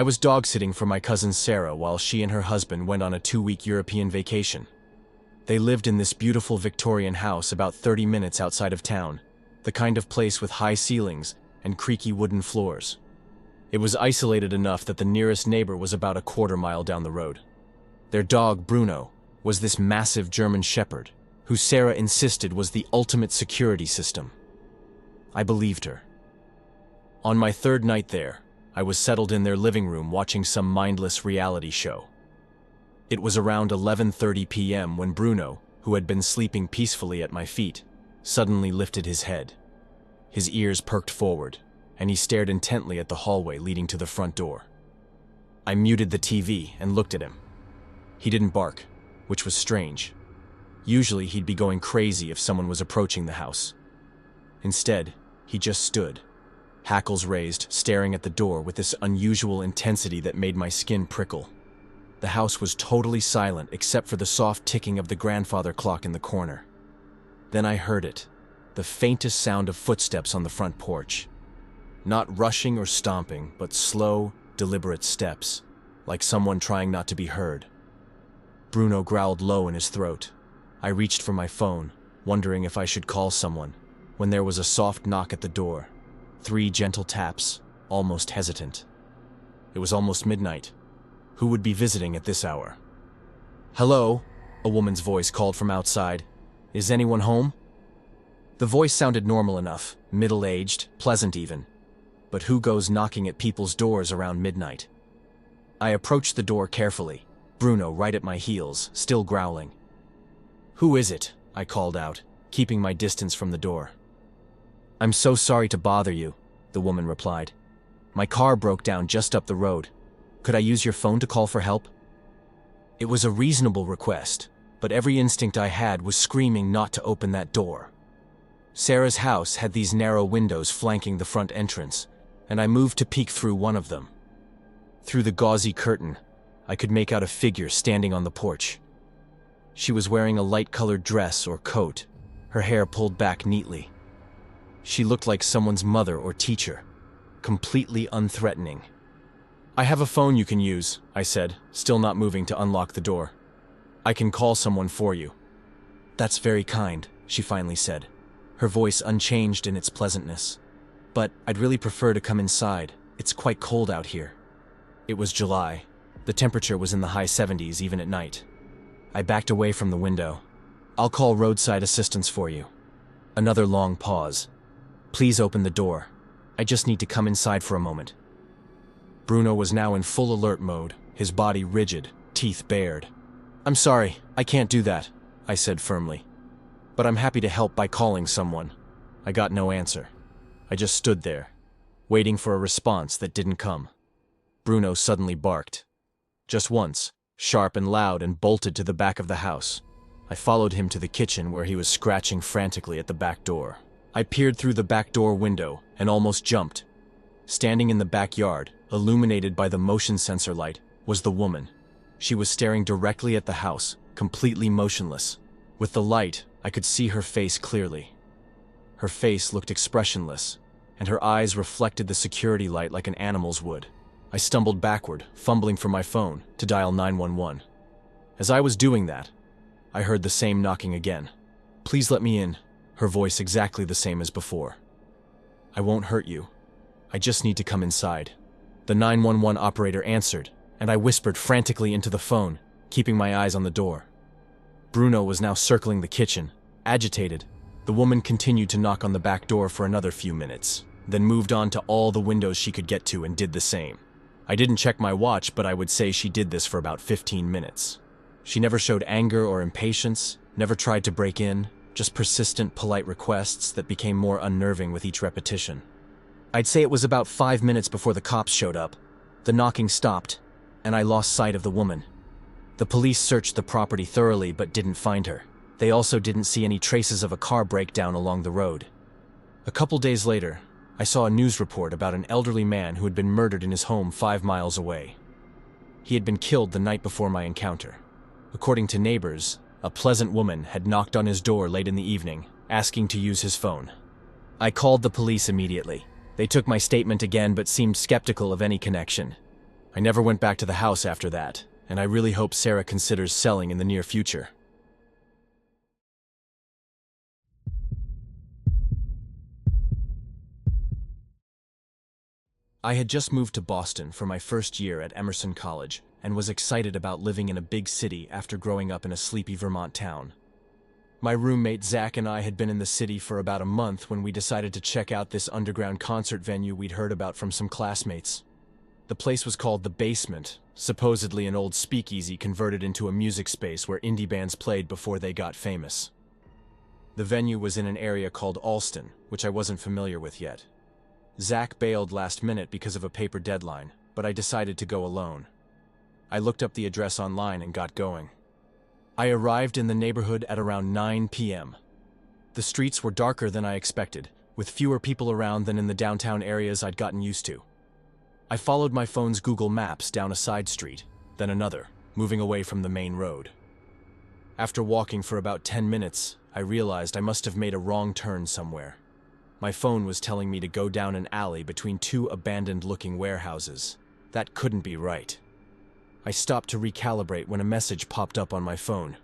I was dog-sitting for my cousin Sarah while she and her husband went on a 2-week European vacation. They lived in this beautiful Victorian house about 30 minutes outside of town, the kind of place with high ceilings and creaky wooden floors. It was isolated enough that the nearest neighbor was about a quarter-mile down the road. Their dog, Bruno, was this massive German shepherd, who Sarah insisted was the ultimate security system. I believed her. On my third night there, I was settled in their living room watching some mindless reality show. It was around 11:30 p.m. when Bruno, who had been sleeping peacefully at my feet, suddenly lifted his head. His ears perked forward, and he stared intently at the hallway leading to the front door. I muted the TV and looked at him. He didn't bark, which was strange. Usually he'd be going crazy if someone was approaching the house. Instead, he just stood, hackles raised, staring at the door with this unusual intensity that made my skin prickle. The house was totally silent except for the soft ticking of the grandfather clock in the corner. Then I heard it, the faintest sound of footsteps on the front porch. Not rushing or stomping, but slow, deliberate steps, like someone trying not to be heard. Bruno growled low in his throat. I reached for my phone, wondering if I should call someone, when there was a soft knock at the door. 3 gentle taps, almost hesitant. It was almost midnight. Who would be visiting at this hour? "Hello," a woman's voice called from outside. "Is anyone home?" The voice sounded normal enough, middle-aged, pleasant even. But who goes knocking at people's doors around midnight? I approached the door carefully, Bruno right at my heels, still growling. "Who is it?" I called out, keeping my distance from the door. "I'm so sorry to bother you," the woman replied. "My car broke down just up the road. Could I use your phone to call for help?" It was a reasonable request, but every instinct I had was screaming not to open that door. Sarah's house had these narrow windows flanking the front entrance, and I moved to peek through one of them. Through the gauzy curtain, I could make out a figure standing on the porch. She was wearing a light-colored dress or coat, her hair pulled back neatly. She looked like someone's mother or teacher, completely unthreatening. "I have a phone you can use," I said, still not moving to unlock the door. "I can call someone for you." "That's very kind," she finally said, her voice unchanged in its pleasantness. "But I'd really prefer to come inside. It's quite cold out here." It was July. The temperature was in the high 70s even at night. I backed away from the window. "I'll call roadside assistance for you." Another long pause. "Please open the door. I just need to come inside for a moment." Bruno was now in full alert mode, his body rigid, teeth bared. "I'm sorry, I can't do that," I said firmly. "But I'm happy to help by calling someone." I got no answer. I just stood there, waiting for a response that didn't come. Bruno suddenly barked. Just once, sharp and loud, and bolted to the back of the house. I followed him to the kitchen where he was scratching frantically at the back door. I peered through the back door window and almost jumped. Standing in the backyard, illuminated by the motion sensor light, was the woman. She was staring directly at the house, completely motionless. With the light, I could see her face clearly. Her face looked expressionless, and her eyes reflected the security light like an animal's would. I stumbled backward, fumbling for my phone, to dial 911. As I was doing that, I heard the same knocking again. "Please let me in," her voice exactly the same as before. "I won't hurt you. I just need to come inside." The 911 operator answered, and I whispered frantically into the phone, keeping my eyes on the door. Bruno was now circling the kitchen, agitated. The woman continued to knock on the back door for another few minutes, then moved on to all the windows she could get to and did the same. I didn't check my watch, but I would say she did this for about 15 minutes. She never showed anger or impatience, never tried to break in, just persistent, polite requests that became more unnerving with each repetition. I'd say it was about 5 minutes before the cops showed up. The knocking stopped, and I lost sight of the woman. The police searched the property thoroughly but didn't find her. They also didn't see any traces of a car breakdown along the road. A couple days later, I saw a news report about an elderly man who had been murdered in his home 5 miles away. He had been killed the night before my encounter. According to neighbors, a pleasant woman had knocked on his door late in the evening, asking to use his phone. I called the police immediately. They took my statement again but seemed skeptical of any connection. I never went back to the house after that, and I really hope Sarah considers selling in the near future. I had just moved to Boston for my first year at Emerson College and was excited about living in a big city after growing up in a sleepy Vermont town. My roommate Zach and I had been in the city for about a month when we decided to check out this underground concert venue we'd heard about from some classmates. The place was called The Basement, supposedly an old speakeasy converted into a music space where indie bands played before they got famous. The venue was in an area called Alston, which I wasn't familiar with yet. Zach bailed last minute because of a paper deadline, but I decided to go alone. I looked up the address online and got going. I arrived in the neighborhood at around 9 p.m. The streets were darker than I expected, with fewer people around than in the downtown areas I'd gotten used to. I followed my phone's Google Maps down a side street, then another, moving away from the main road. After walking for about 10 minutes, I realized I must have made a wrong turn somewhere. My phone was telling me to go down an alley between two abandoned-looking warehouses. That couldn't be right. I stopped to recalibrate when a message popped up on my phone.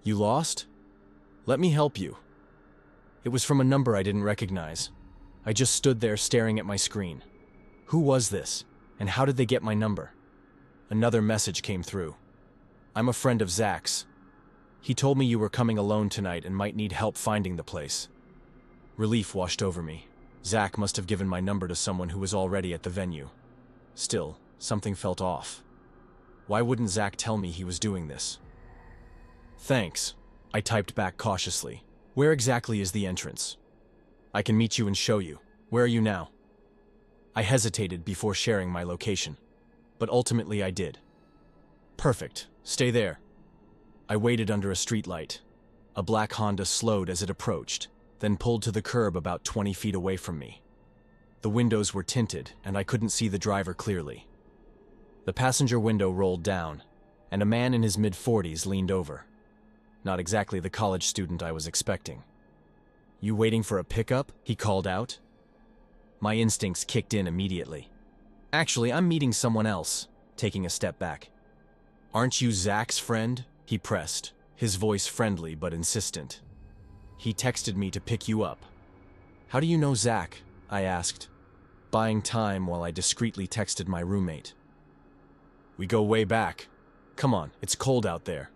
"You lost? Let me help you." It was from a number I didn't recognize. I just stood there staring at my screen. Who was this, and how did they get my number? Another message came through. "I'm a friend of Zach's. He told me you were coming alone tonight and might need help finding the place." Relief washed over me. Zach must have given my number to someone who was already at the venue. Still, something felt off. Why wouldn't Zach tell me he was doing this? "Thanks," I typed back cautiously. "Where exactly is the entrance?" "I can meet you and show you. Where are you now?" I hesitated before sharing my location, but ultimately I did. "Perfect. Stay there." I waited under a streetlight. A black Honda slowed as it approached, then pulled to the curb about 20 feet away from me. The windows were tinted, and I couldn't see the driver clearly. The passenger window rolled down, and a man in his mid-40s leaned over. Not exactly the college student I was expecting. "You waiting for a pickup?" he called out. My instincts kicked in immediately. "Actually, I'm meeting someone else," taking a step back. "Aren't you Zach's friend?" he pressed, his voice friendly but insistent. "He texted me to pick you up." "How do you know Zach?" I asked, buying time while I discreetly texted my roommate. "We go way back. Come on, it's cold out there."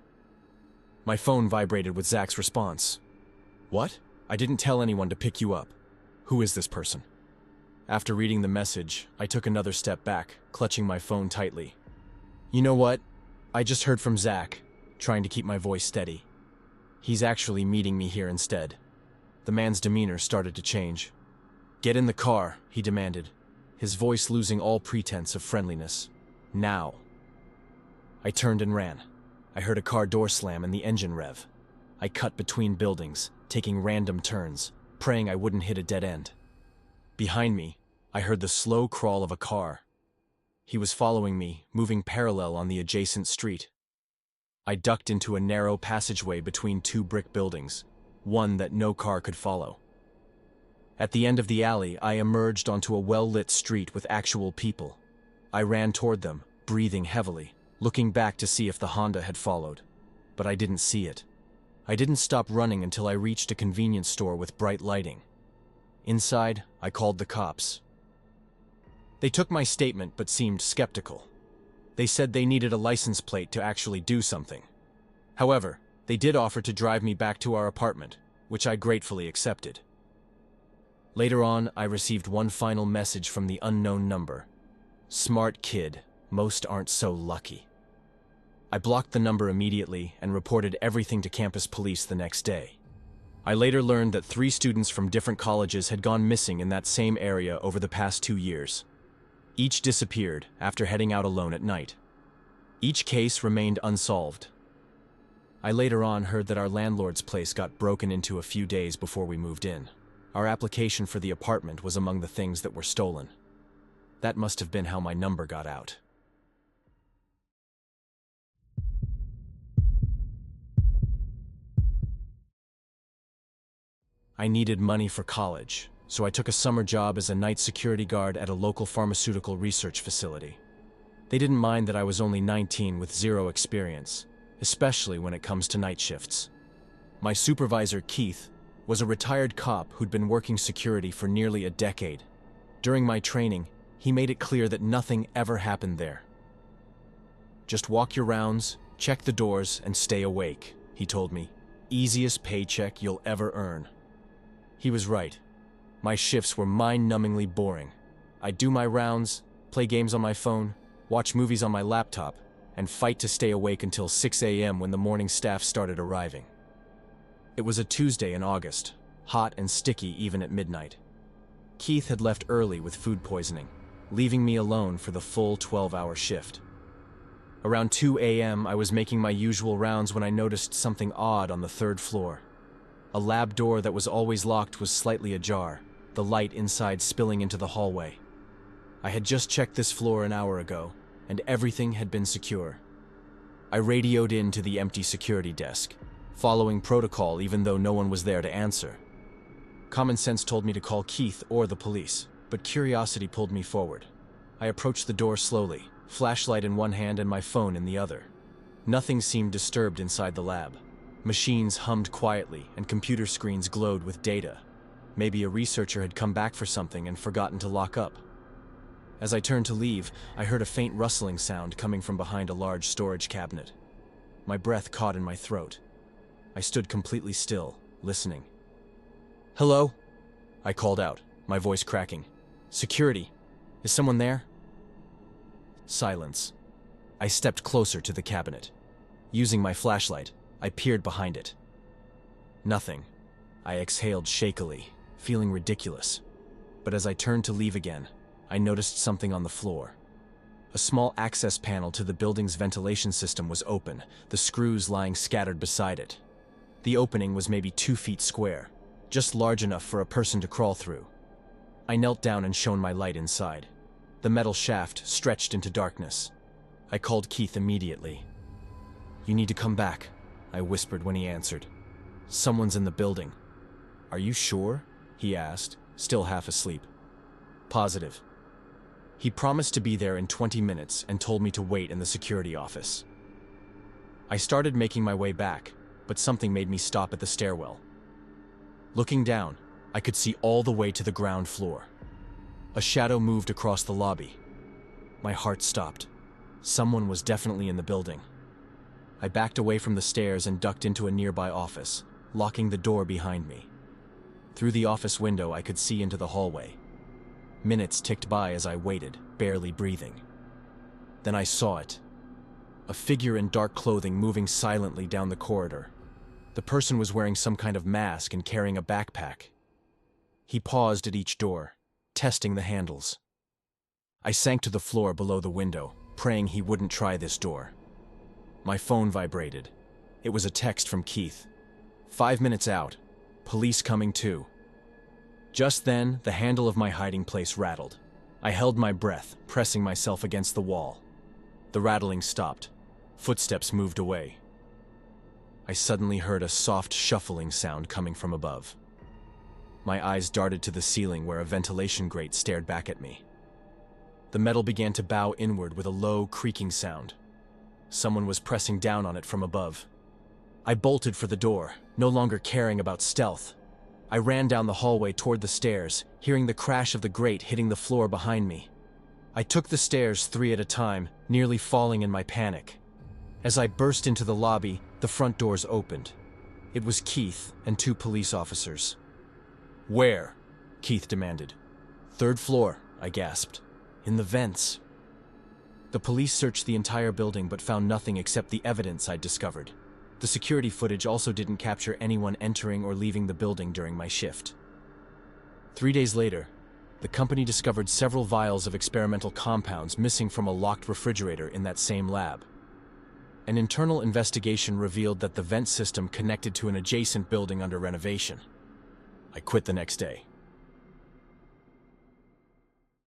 My phone vibrated with Zach's response. "What? I didn't tell anyone to pick you up. Who is this person?" After reading the message, I took another step back, clutching my phone tightly. "You know what? I just heard from Zach," trying to keep my voice steady. "He's actually meeting me here instead." The man's demeanor started to change. "Get in the car," he demanded, his voice losing all pretense of friendliness. "Now." I turned and ran. I heard a car door slam and the engine rev. I cut between buildings, taking random turns, praying I wouldn't hit a dead end. Behind me, I heard the slow crawl of a car. He was following me, moving parallel on the adjacent street. I ducked into a narrow passageway between two brick buildings, one that no car could follow. At the end of the alley, I emerged onto a well-lit street with actual people. I ran toward them, breathing heavily, looking back to see if the Honda had followed. But I didn't see it. I didn't stop running until I reached a convenience store with bright lighting. Inside, I called the cops. They took my statement but seemed skeptical. They said they needed a license plate to actually do something. However, they did offer to drive me back to our apartment, which I gratefully accepted. Later on, I received one final message from the unknown number. "Smart kid, most aren't so lucky." I blocked the number immediately and reported everything to campus police the next day. I later learned that 3 students from different colleges had gone missing in that same area over the past 2 years. Each disappeared after heading out alone at night. Each case remained unsolved. I later on heard that our landlord's place got broken into a few days before we moved in. Our application for the apartment was among the things that were stolen. That must have been how my number got out. I needed money for college, so I took a summer job as a night security guard at a local pharmaceutical research facility. They didn't mind that I was only 19 with zero experience, especially when it comes to night shifts. My supervisor, Keith, was a retired cop who'd been working security for nearly a decade. During my training, he made it clear that nothing ever happened there. "Just walk your rounds, check the doors, and stay awake," he told me. "Easiest paycheck you'll ever earn." He was right. My shifts were mind-numbingly boring. I'd do my rounds, play games on my phone, watch movies on my laptop, and fight to stay awake until 6 a.m. when the morning staff started arriving. It was a Tuesday in August, hot and sticky even at midnight. Keith had left early with food poisoning, leaving me alone for the full 12-hour shift. Around 2 a.m., I was making my usual rounds when I noticed something odd on the third floor. A lab door that was always locked was slightly ajar, the light inside spilling into the hallway. I had just checked this floor an hour ago, and everything had been secure. I radioed in to the empty security desk, following protocol even though no one was there to answer. Common sense told me to call Keith or the police, but curiosity pulled me forward. I approached the door slowly, flashlight in one hand and my phone in the other. Nothing seemed disturbed inside the lab. Machines hummed quietly and computer screens glowed with data. Maybe a researcher had come back for something and forgotten to lock up. As I turned to leave, I heard a faint rustling sound coming from behind a large storage cabinet. My breath caught in my throat. I stood completely still, listening. "Hello?" I called out, my voice cracking. "Security. Is someone there?" Silence. I stepped closer to the cabinet. Using my flashlight, I peered behind it. Nothing. I exhaled shakily, feeling ridiculous. But as I turned to leave again, I noticed something on the floor. A small access panel to the building's ventilation system was open, the screws lying scattered beside it. The opening was maybe 2 feet square, just large enough for a person to crawl through. I knelt down and shone my light inside. The metal shaft stretched into darkness. I called Keith immediately. "You need to come back," I whispered when he answered. "Someone's in the building." "Are you sure?" he asked, still half asleep. "Positive." He promised to be there in 20 minutes and told me to wait in the security office. I started making my way back, but something made me stop at the stairwell. Looking down, I could see all the way to the ground floor. A shadow moved across the lobby. My heart stopped. Someone was definitely in the building. I backed away from the stairs and ducked into a nearby office, locking the door behind me. Through the office window, I could see into the hallway. Minutes ticked by as I waited, barely breathing. Then I saw it. A figure in dark clothing moving silently down the corridor. The person was wearing some kind of mask and carrying a backpack. He paused at each door, testing the handles. I sank to the floor below the window, praying he wouldn't try this door. My phone vibrated. It was a text from Keith. 5 minutes out. Police coming too. Just then, the handle of my hiding place rattled. I held my breath, pressing myself against the wall. The rattling stopped. Footsteps moved away. I suddenly heard a soft shuffling sound coming from above. My eyes darted to the ceiling where a ventilation grate stared back at me. The metal began to bow inward with a low, creaking sound. Someone was pressing down on it from above. I bolted for the door, no longer caring about stealth. I ran down the hallway toward the stairs, hearing the crash of the grate hitting the floor behind me. I took the stairs 3 at a time, nearly falling in my panic. As I burst into the lobby, the front doors opened. It was Keith and 2 police officers. "Where?" Keith demanded. "3rd floor," I gasped. "In the vents." The police searched the entire building but found nothing except the evidence I'd discovered. The security footage also didn't capture anyone entering or leaving the building during my shift. 3 days later, the company discovered several vials of experimental compounds missing from a locked refrigerator in that same lab. An internal investigation revealed that the vent system connected to an adjacent building under renovation. I quit the next day.